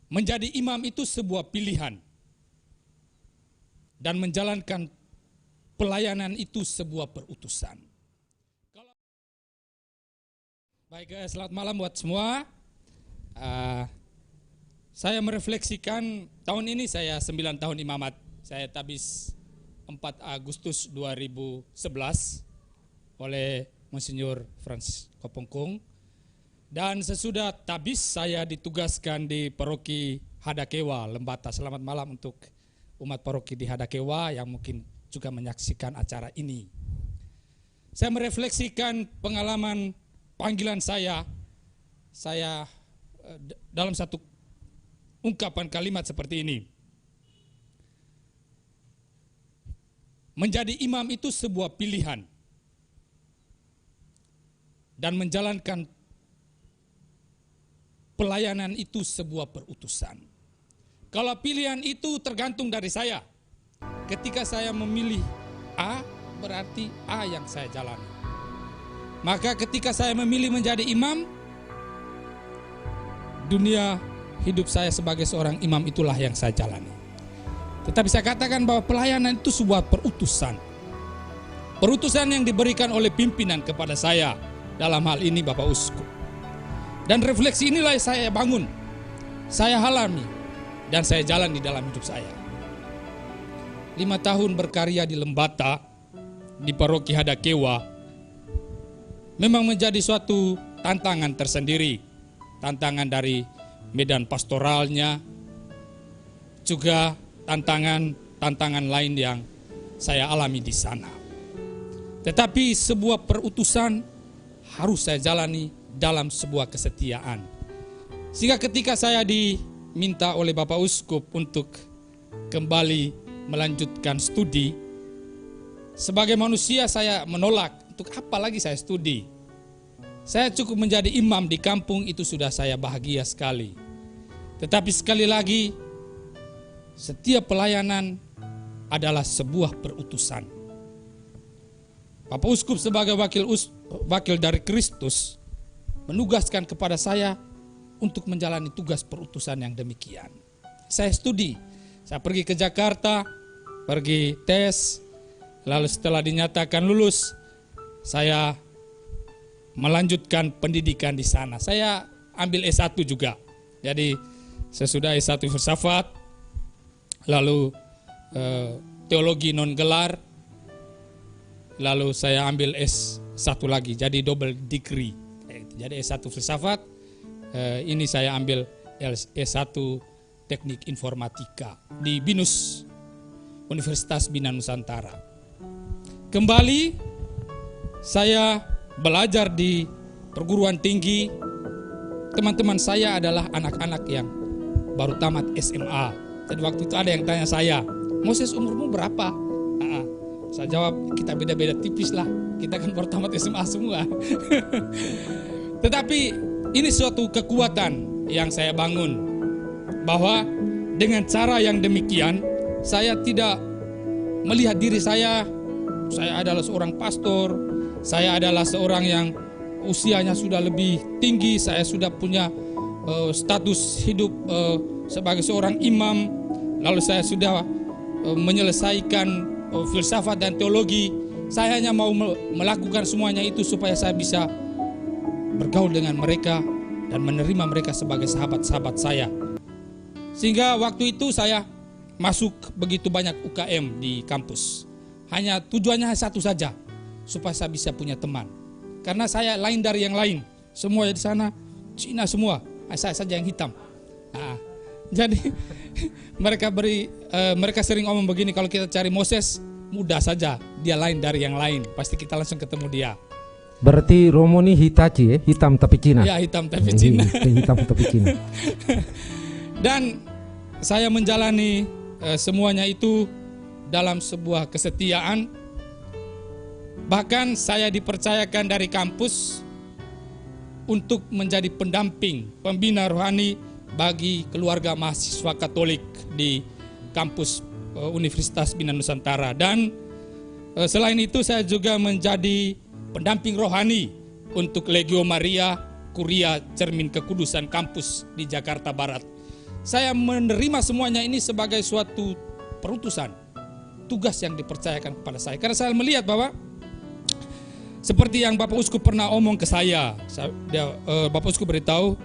Menjadi imam itu sebuah pilihan, dan menjalankan pelayanan itu sebuah perutusan. Baik, selamat malam buat semua. Saya merefleksikan tahun ini saya 9 tahun imamat. Saya tabis 4 Agustus 2011 oleh Monsinyur Francis Kopongkung. Dan sesudah tabis saya ditugaskan di paroki Hadakewa, Lembata. Selamat malam untuk umat paroki di Hadakewa yang mungkin juga menyaksikan acara ini. Saya merefleksikan pengalaman panggilan saya dalam satu ungkapan kalimat seperti ini. Menjadi imam itu sebuah pilihan, dan menjalankan pelayanan itu sebuah perutusan. Kalau pilihan itu tergantung dari saya. Ketika saya memilih A, berarti A yang saya jalani. Maka ketika saya memilih menjadi imam, dunia hidup saya sebagai seorang imam itulah yang saya jalani. Tetapi saya katakan bahwa pelayanan itu sebuah perutusan. Perutusan yang diberikan oleh pimpinan kepada saya, dalam hal ini Bapak Uskup. Dan refleksi inilah saya bangun, saya alami, dan saya jalan di dalam hidup saya. 5 tahun berkarya di Lembata, di paroki Hadakewa, memang menjadi suatu tantangan tersendiri. Tantangan dari medan pastoralnya, juga tantangan lain yang saya alami di sana. Tetapi sebuah perutusan harus saya jalani dalam sebuah kesetiaan. Sehingga ketika saya diminta oleh Bapak Uskup untuk kembali melanjutkan studi, sebagai manusia saya menolak. Untuk apa lagi saya studi? Saya cukup menjadi imam di kampung, itu sudah saya bahagia sekali. Tetapi sekali lagi, setiap pelayanan adalah sebuah perutusan. Bapak Uskup sebagai wakil dari Kristus menugaskan kepada saya untuk menjalani tugas perutusan yang demikian. Saya studi, saya pergi ke Jakarta, pergi tes, lalu setelah dinyatakan lulus, saya melanjutkan pendidikan di sana. Saya ambil S1 juga. Jadi sesudah S1 filsafat, lalu teologi non gelar, lalu saya ambil S1 lagi, jadi double degree. Jadi S1 filsafat, ini saya ambil S1 teknik informatika di BINUS, Universitas Bina Nusantara. Kembali saya belajar di perguruan tinggi. Teman-teman saya adalah anak-anak yang baru tamat SMA. Jadi waktu itu ada yang tanya saya, "Moses, umurmu berapa?" Saya jawab, kita beda-beda tipis lah. Kita kan baru tamat SMA semua. Tetapi ini suatu kekuatan yang saya bangun, bahwa dengan cara yang demikian saya tidak melihat diri saya adalah seorang pastor, saya adalah seorang yang usianya sudah lebih tinggi, saya sudah punya status hidup sebagai seorang imam, lalu saya sudah menyelesaikan filsafat dan teologi. Saya hanya mau melakukan semuanya itu supaya saya bisa bergaul dengan mereka dan menerima mereka sebagai sahabat-sahabat saya. Sehingga waktu itu saya masuk begitu banyak UKM di kampus. Hanya tujuannya satu saja, supaya saya bisa punya teman. Karena saya lain dari yang lain. Semua di sana Cina semua, saya saja yang hitam. Jadi mereka sering ngomong begini, kalau kita cari Moses mudah saja, dia lain dari yang lain, pasti kita langsung ketemu dia. Berarti Romo ini Hitachi, hitam tapi Cina. Ya, hitam tapi Cina. Hitam tapi Cina. Dan saya menjalani semuanya itu dalam sebuah kesetiaan. Bahkan saya dipercayakan dari kampus untuk menjadi pendamping, pembina rohani bagi keluarga mahasiswa Katolik di kampus Universitas Bina Nusantara. Dan selain itu saya juga menjadi pendamping rohani untuk Legio Maria Kuria Cermin Kekudusan kampus di Jakarta Barat. saya menerima semuanya ini sebagai suatu perutusan, tugas yang dipercayakan kepada saya. Karena saya melihat bahwa seperti yang Bapak Uskup pernah omong ke saya, Bapak Uskup beritahu,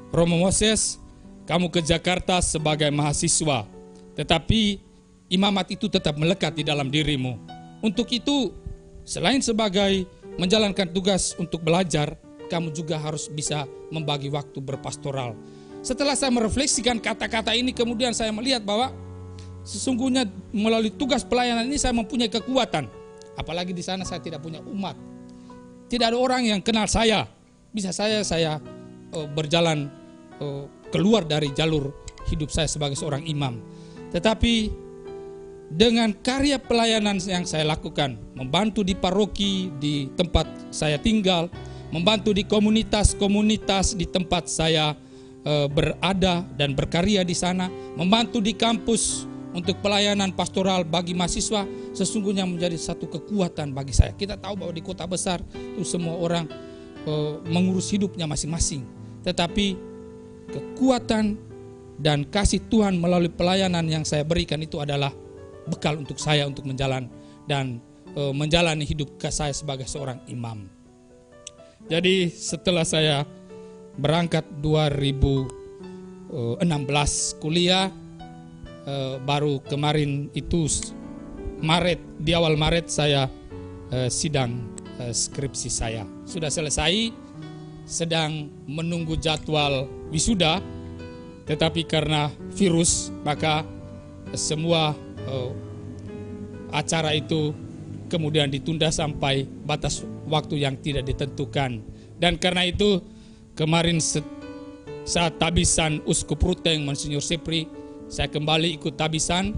Romo Moses, kamu ke Jakarta sebagai mahasiswa, tetapi imamat itu tetap melekat di dalam dirimu. Untuk itu, selain sebagai menjalankan tugas untuk belajar, kamu juga harus bisa membagi waktu berpastoral. Setelah saya merefleksikan kata-kata ini, kemudian saya melihat bahwa sesungguhnya melalui tugas pelayanan ini saya mempunyai kekuatan. Apalagi di sana saya tidak punya umat. Tidak ada orang yang kenal saya. Bisa saya berjalan keluar dari jalur hidup saya sebagai seorang imam. Tetapi dengan karya pelayanan yang saya lakukan, membantu di paroki di tempat saya tinggal, membantu di komunitas-komunitas di tempat saya berada dan berkarya di sana, membantu di kampus untuk pelayanan pastoral bagi mahasiswa, sesungguhnya menjadi satu kekuatan bagi saya. Kita tahu bahwa di kota besar itu semua orang mengurus hidupnya masing-masing, tetapi kekuatan dan kasih Tuhan melalui pelayanan yang saya berikan itu adalah bekal untuk saya untuk menjalani hidup saya sebagai seorang imam. Jadi setelah saya berangkat 2016 kuliah, baru kemarin itu di awal Maret saya sidang skripsi saya. Sudah selesai, sedang menunggu jadwal wisuda, tetapi karena virus maka semua acara itu kemudian ditunda sampai batas waktu yang tidak ditentukan. Dan karena itu kemarin saat tabisan Uskup Ruteng Monsinyur Sepri, saya kembali ikut tabisan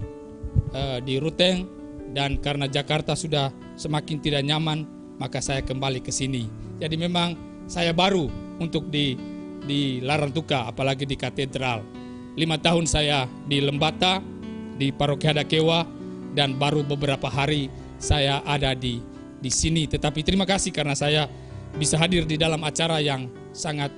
di Ruteng, dan karena Jakarta sudah semakin tidak nyaman, maka saya kembali ke sini. Jadi memang saya baru untuk di Larantuka, apalagi di katedral. 5 tahun saya di Lembata, di Paroki Hadakewa, dan baru beberapa hari saya ada di sini. Tetapi terima kasih karena saya bisa hadir di dalam acara yang sangat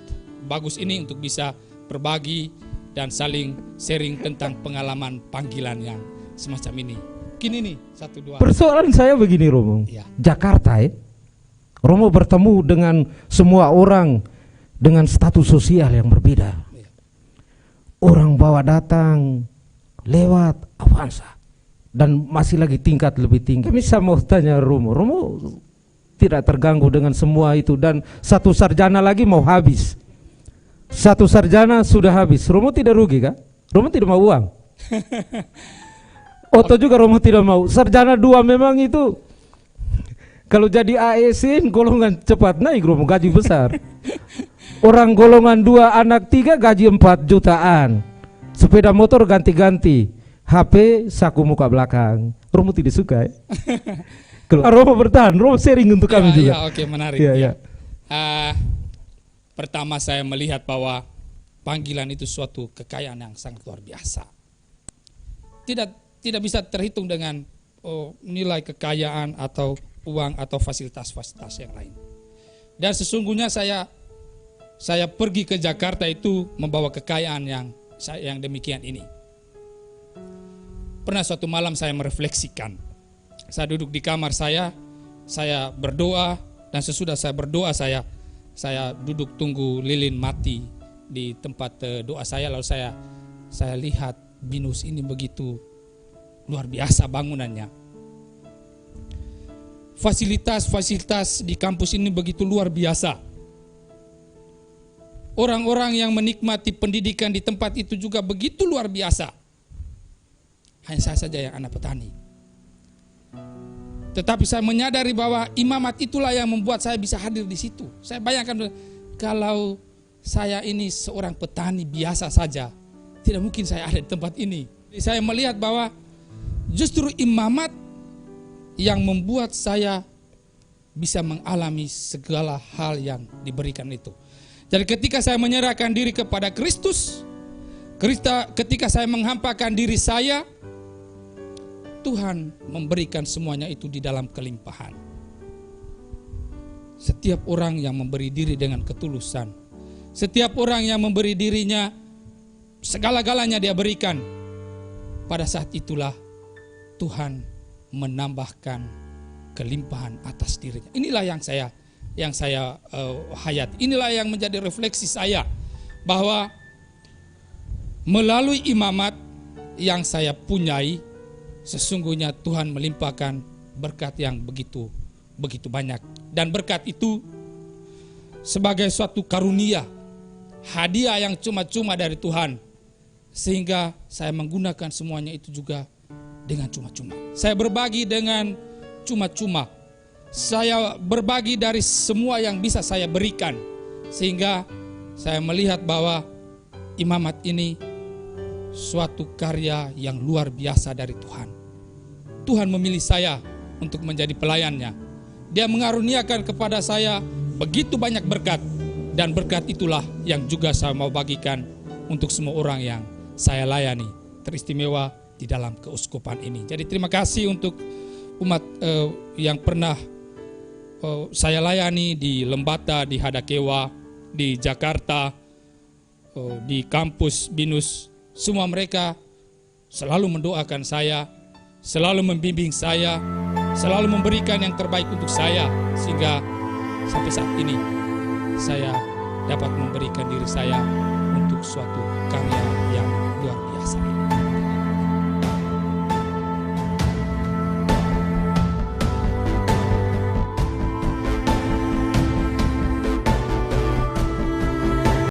bagus ini untuk bisa berbagi dan saling sharing tentang pengalaman panggilan yang semacam ini. Mungkin ini 1-2. Persoalan saya begini, Romo. Ya. Jakarta, Romo bertemu dengan semua orang dengan status sosial yang berbeda. Ya. Orang bawa datang lewat Avanza dan masih lagi tingkat lebih tinggi. Kami saya mau tanya Romo tidak terganggu dengan semua itu, dan satu sarjana lagi mau habis. Satu sarjana sudah habis. Romo tidak rugi kah? Romo tidak mau uang. Oto juga Romo tidak mau. Sarjana 2 memang itu kalau jadi ASN golongan cepat naik, Romo, gaji besar. Orang golongan 2 anak 3 gaji 4 jutaan. Sepeda motor ganti-ganti. HP saku muka belakang. Romo tidak suka ya? Kalau Romo bertahan, Romo sharing untuk kami juga. Ya, oke, menarik. Ya. Pertama saya melihat bahwa panggilan itu suatu kekayaan yang sangat luar biasa. Tidak bisa terhitung dengan nilai kekayaan atau uang atau fasilitas-fasilitas yang lain. Dan sesungguhnya saya pergi ke Jakarta itu membawa kekayaan yang demikian ini. Pernah suatu malam saya merefleksikan. Saya duduk di kamar saya berdoa, dan sesudah saya berdoa saya duduk tunggu lilin mati di tempat doa saya. Lalu saya lihat BINUS ini begitu luar biasa bangunannya. Fasilitas-fasilitas di kampus ini begitu luar biasa. Orang-orang yang menikmati pendidikan di tempat itu juga begitu luar biasa. Hanya saya saja yang anak petani. Tetapi saya menyadari bahwa imamat itulah yang membuat saya bisa hadir di situ. Saya bayangkan kalau saya ini seorang petani biasa saja, tidak mungkin saya ada di tempat ini. Saya melihat bahwa justru imamat yang membuat saya bisa mengalami segala hal yang diberikan itu. Jadi ketika saya menyerahkan diri kepada Kristus, ketika saya menghampakan diri saya, Tuhan memberikan semuanya itu di dalam kelimpahan. Setiap orang yang memberi diri dengan ketulusan, setiap orang yang memberi dirinya segala-galanya dia berikan. Pada saat itulah Tuhan menambahkan kelimpahan atas dirinya. Inilah yang saya hayati. Inilah yang menjadi refleksi saya, bahwa melalui imamat yang saya punyai, sesungguhnya Tuhan melimpahkan berkat yang begitu banyak. Dan berkat itu sebagai suatu karunia, hadiah yang cuma-cuma dari Tuhan, sehingga saya menggunakan semuanya itu juga dengan cuma-cuma. Saya berbagi dengan cuma-cuma. Saya berbagi dari semua yang bisa saya berikan, sehingga saya melihat bahwa imamat ini suatu karya yang luar biasa dari Tuhan. Tuhan memilih saya untuk menjadi pelayannya. Dia mengaruniakan kepada saya begitu banyak berkat, dan berkat itulah yang juga saya mau bagikan untuk semua orang yang saya layani, teristimewa di dalam keuskupan ini. Jadi terima kasih untuk umat yang pernah saya layani di Lembata, di Hadakewa, di Jakarta, di kampus BINUS. Semua mereka selalu mendoakan saya, selalu membimbing saya, selalu memberikan yang terbaik untuk saya, sehingga sampai saat ini saya dapat memberikan diri saya untuk suatu karya yang luar biasa ini.